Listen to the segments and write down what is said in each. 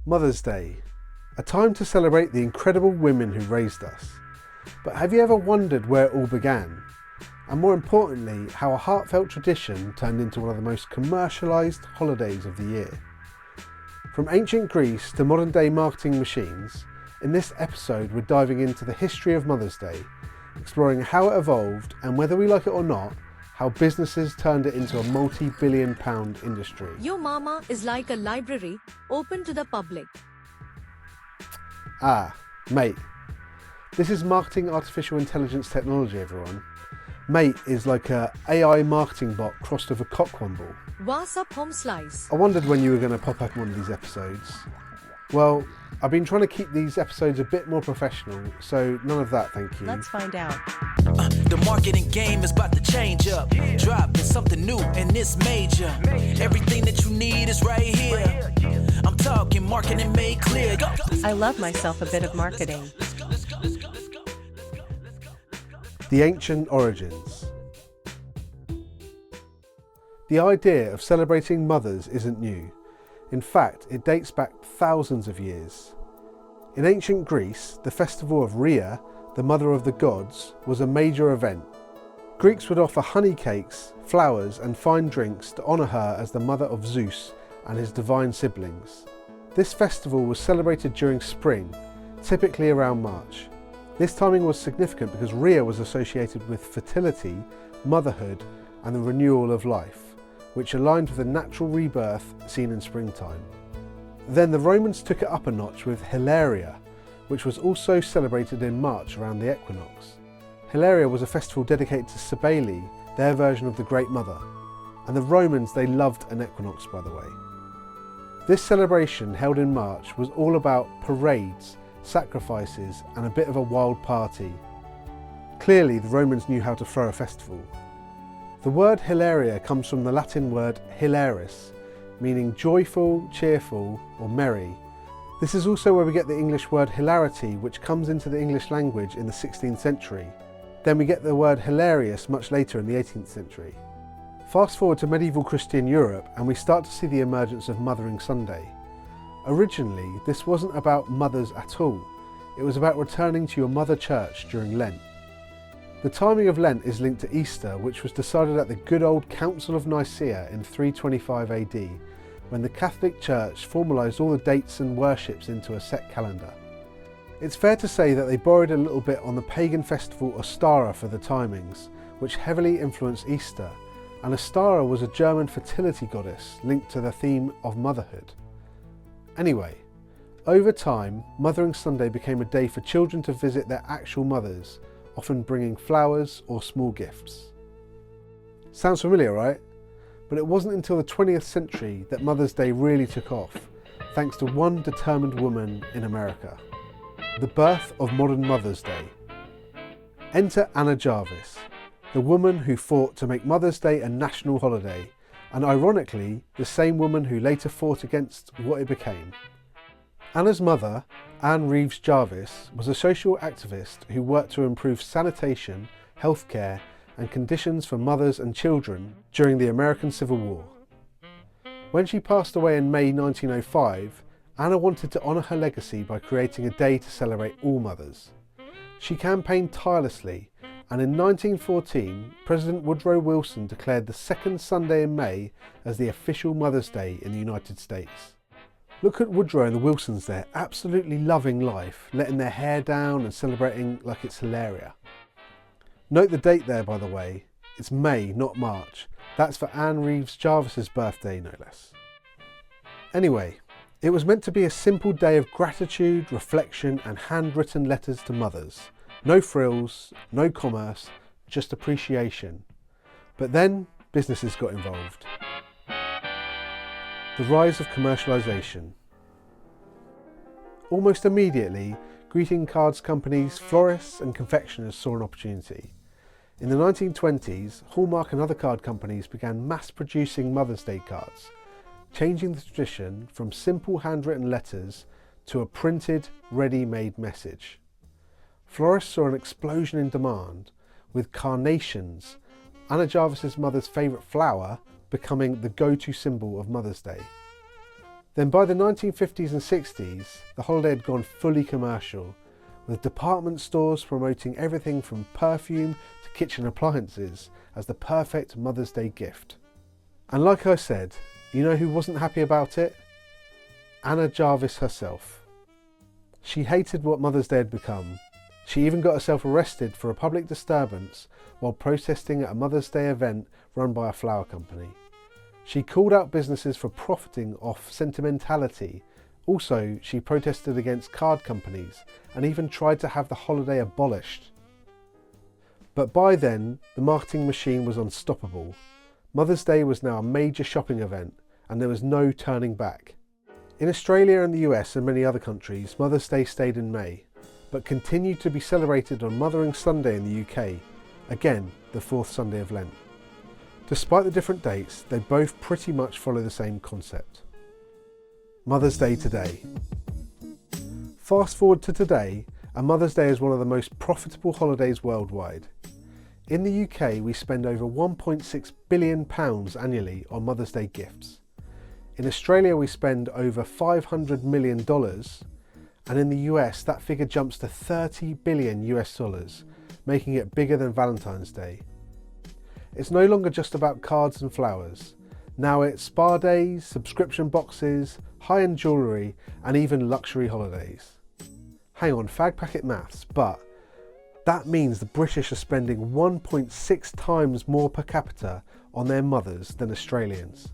Mother's Day, a time to celebrate the incredible women who raised us. But have you ever wondered where it all began? And more importantly, how a heartfelt tradition turned into one of the most commercialised holidays of the year. From ancient Greece to modern day marketing machines, in this episode we're diving into the history of Mother's Day, exploring how it evolved and, whether we like it or not, how businesses turned it into a multi-billion-pound industry. Your mama is like a library, open to the public. Ah, mate. This is marketing artificial intelligence technology, everyone. Mate is like a AI marketing bot crossed with a cockwomble. What's up, home slice? I wondered when you were going to pop up in one of these episodes. Well, I've been trying to keep these episodes a bit more professional, so none of that, thank you. Let's find out. The marketing game is about to change up. Dropping something new and it's major. Everything that you need is right here. I'm talking marketing made clear. Go. I love myself a bit of marketing. The ancient origins. The idea of celebrating mothers isn't new. In fact, it dates back thousands of years. In ancient Greece, the festival of Rhea, the mother of the gods, was a major event. Greeks would offer honey cakes, flowers and fine drinks to honour her as the mother of Zeus and his divine siblings. This festival was celebrated during spring, typically around March. This timing was significant because Rhea was associated with fertility, motherhood and the renewal of life, which aligned with the natural rebirth seen in springtime. Then the Romans took it up a notch with Hilaria, which was also celebrated in March around the equinox. Hilaria was a festival dedicated to Cybele, their version of the Great Mother, and the Romans, they loved an equinox, by the way. This celebration, held in March, was all about parades, sacrifices and a bit of a wild party. Clearly the Romans knew how to throw a festival. The word Hilaria comes from the Latin word hilaris, meaning joyful, cheerful or merry. This is also where we get the English word hilarity, which comes into the English language in the 16th century. Then we get the word hilarious much later in the 18th century. Fast forward to medieval Christian Europe and we start to see the emergence of Mothering Sunday. Originally, this wasn't about mothers at all. It was about returning to your mother church during Lent. The timing of Lent is linked to Easter, which was decided at the good old Council of Nicaea in 325 AD, when the Catholic Church formalised all the dates and worships into a set calendar. It's fair to say that they borrowed a little bit on the pagan festival Ostara for the timings, which heavily influenced Easter, and Ostara was a German fertility goddess linked to the theme of motherhood. Anyway, over time, Mothering Sunday became a day for children to visit their actual mothers, often bringing flowers or small gifts. Sounds familiar, right? But it wasn't until the 20th century that Mother's Day really took off, thanks to one determined woman in America. The birth of modern Mother's Day. Enter Anna Jarvis, the woman who fought to make Mother's Day a national holiday, and ironically, the same woman who later fought against what it became. Anna's mother, Anne Reeves Jarvis, was a social activist who worked to improve sanitation, healthcare, and conditions for mothers and children during the American Civil War. When she passed away in May 1905, Anna wanted to honour her legacy by creating a day to celebrate all mothers. She campaigned tirelessly, and in 1914, President Woodrow Wilson declared the second Sunday in May as the official Mother's Day in the United States. Look at Woodrow and the Wilsons there, absolutely loving life, letting their hair down and celebrating like it's Hilaria. Note the date there, by the way. It's May, not March. That's for Anne Reeves Jarvis's birthday, no less. Anyway, it was meant to be a simple day of gratitude, reflection and handwritten letters to mothers. No frills, no commerce, just appreciation. But then businesses got involved. The rise of commercialisation. Almost immediately, greeting cards companies, florists and confectioners saw an opportunity. In the 1920s, Hallmark and other card companies began mass producing Mother's Day cards, changing the tradition from simple handwritten letters to a printed, ready-made message. Florists saw an explosion in demand, with carnations, Anna Jarvis's mother's favourite flower, becoming the go-to symbol of Mother's Day. Then by the 1950s and 60s, the holiday had gone fully commercial, with department stores promoting everything from perfume to kitchen appliances as the perfect Mother's Day gift. And like I said, you know who wasn't happy about it? Anna Jarvis herself. She hated what Mother's Day had become. She even got herself arrested for a public disturbance while protesting at a Mother's Day event run by a flower company. She called out businesses for profiting off sentimentality. Also, she protested against card companies and even tried to have the holiday abolished. But by then, the marketing machine was unstoppable. Mother's Day was now a major shopping event and there was no turning back. In Australia and the US and many other countries, Mother's Day stayed in May, but continued to be celebrated on Mothering Sunday in the UK, again the fourth Sunday of Lent. Despite the different dates, they both pretty much follow the same concept. Mother's Day today. Fast forward to today, and Mother's Day is one of the most profitable holidays worldwide. In the UK, we spend over £1.6 billion annually on Mother's Day gifts. In Australia, we spend over $500 million, and in the US, that figure jumps to $30 billion US, making it bigger than Valentine's Day. It's no longer just about cards and flowers. Now it's spa days, subscription boxes, high-end jewellery, and even luxury holidays. Hang on, fag packet maths, but that means the British are spending 1.6 times more per capita on their mothers than Australians.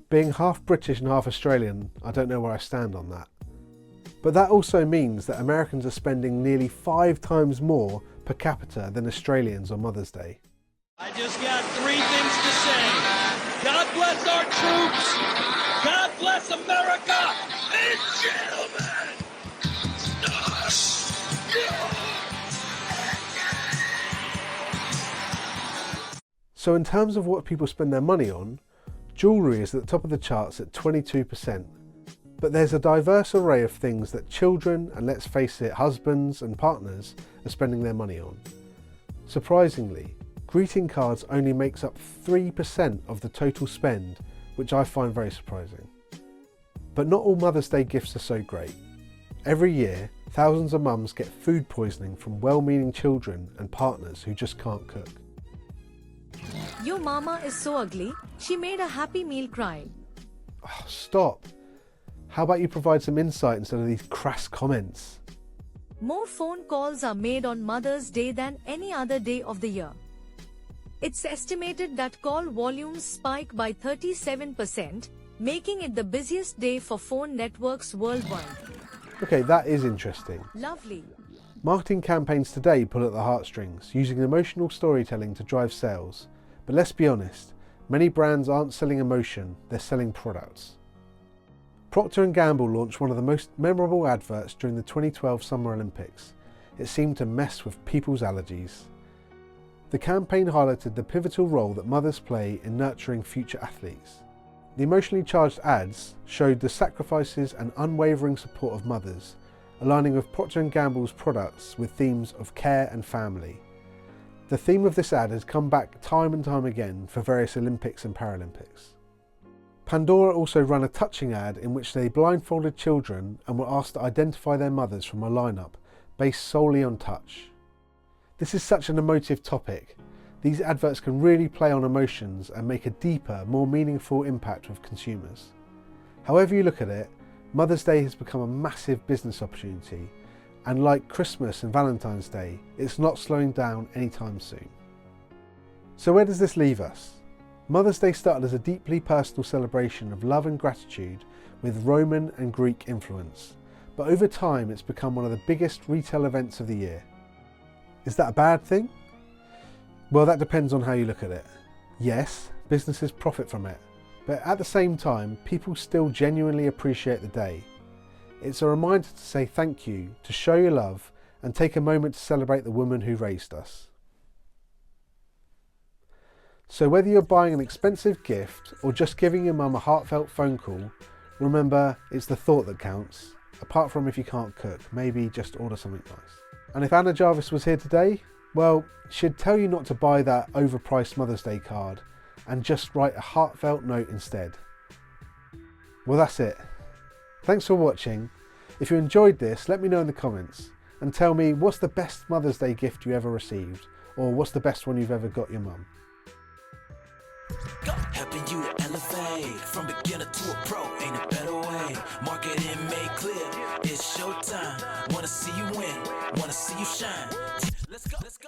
Being half British and half Australian, I don't know where I stand on that. But that also means that Americans are spending nearly 5 times more per capita than Australians on Mother's Day. I just got 3 things to say. God bless our troops. God bless America. And gentlemen. So in terms of what people spend their money on, jewellery is at the top of the charts at 22%. But there's a diverse array of things that children, and let's face it, husbands and partners are spending their money on. Surprisingly, greeting cards only makes up 3% of the total spend, which I find very surprising. But not all Mother's Day gifts are so great. Every year, thousands of mums get food poisoning from well-meaning children and partners who just can't cook. Your mama is so ugly, she made a Happy Meal cry. Oh, stop. How about you provide some insight instead of these crass comments? More phone calls are made on Mother's Day than any other day of the year. It's estimated that call volumes spike by 37%, making it the busiest day for phone networks worldwide. Okay, that is interesting. Lovely. Marketing campaigns today pull at the heartstrings, using emotional storytelling to drive sales. But let's be honest, many brands aren't selling emotion, they're selling products. Procter & Gamble launched one of the most memorable adverts during the 2012 Summer Olympics. It seemed to mess with people's allergies. The campaign highlighted the pivotal role that mothers play in nurturing future athletes. The emotionally charged ads showed the sacrifices and unwavering support of mothers, aligning with Procter & Gamble's products with themes of care and family. The theme of this ad has come back time and time again for various Olympics and Paralympics. Pandora also ran a touching ad in which they blindfolded children and were asked to identify their mothers from a lineup based solely on touch. This is such an emotive topic. These adverts can really play on emotions and make a deeper, more meaningful impact with consumers. However you look at it, Mother's Day has become a massive business opportunity, and like Christmas and Valentine's Day, it's not slowing down anytime soon. So where does this leave us? Mother's Day started as a deeply personal celebration of love and gratitude with Roman and Greek influence, but over time it's become one of the biggest retail events of the year. Is that a bad thing? Well, that depends on how you look at it. Yes, businesses profit from it, but at the same time, people still genuinely appreciate the day. It's a reminder to say thank you, to show your love, and take a moment to celebrate the woman who raised us. So whether you're buying an expensive gift or just giving your mum a heartfelt phone call, remember, it's the thought that counts. Apart from if you can't cook, maybe just order something nice. And if Anna Jarvis was here today, well, she'd tell you not to buy that overpriced Mother's Day card and just write a heartfelt note instead. Well, that's it. Thanks for watching. If you enjoyed this, let me know in the comments and tell me what's the best Mother's Day gift you ever received, or what's the best one you've ever got your mum. Helping you to elevate from beginner to a pro, ain't a better way. Marketing made clear, it's showtime. Wanna see you win, wanna see you shine. Let's go.